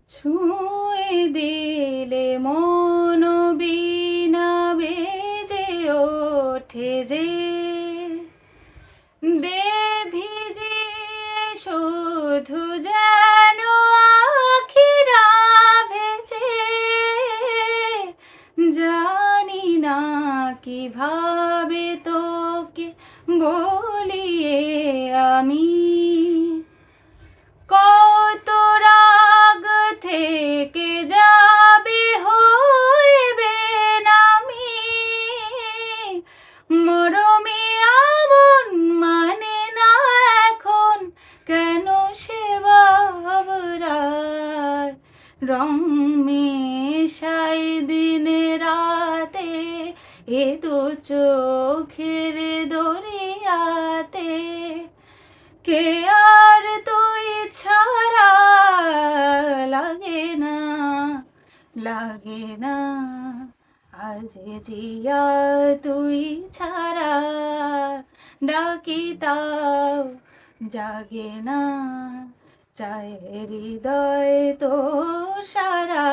ছুঁয়ে দিলে মন বীণা বেজে ওঠে যে, ভিজিয়ে শুধু যেন আখিরা ভেজে। জানি না কিভাবে তোকে বলি এ আমি, কত রাগ থেকে যাবে হইবে নামি। মরমে আমন মানে না এখন, কেন সে বাবরায় রং মেশাই দিনে রাতে এ দু চোখের দরিয়াতে। কে আর তুই ছাড়া লাগে না, লাগে না আজ জিয়া তুই ছাড়া ডাকি তাও জাগে না, চায় হৃদয় তো সারা।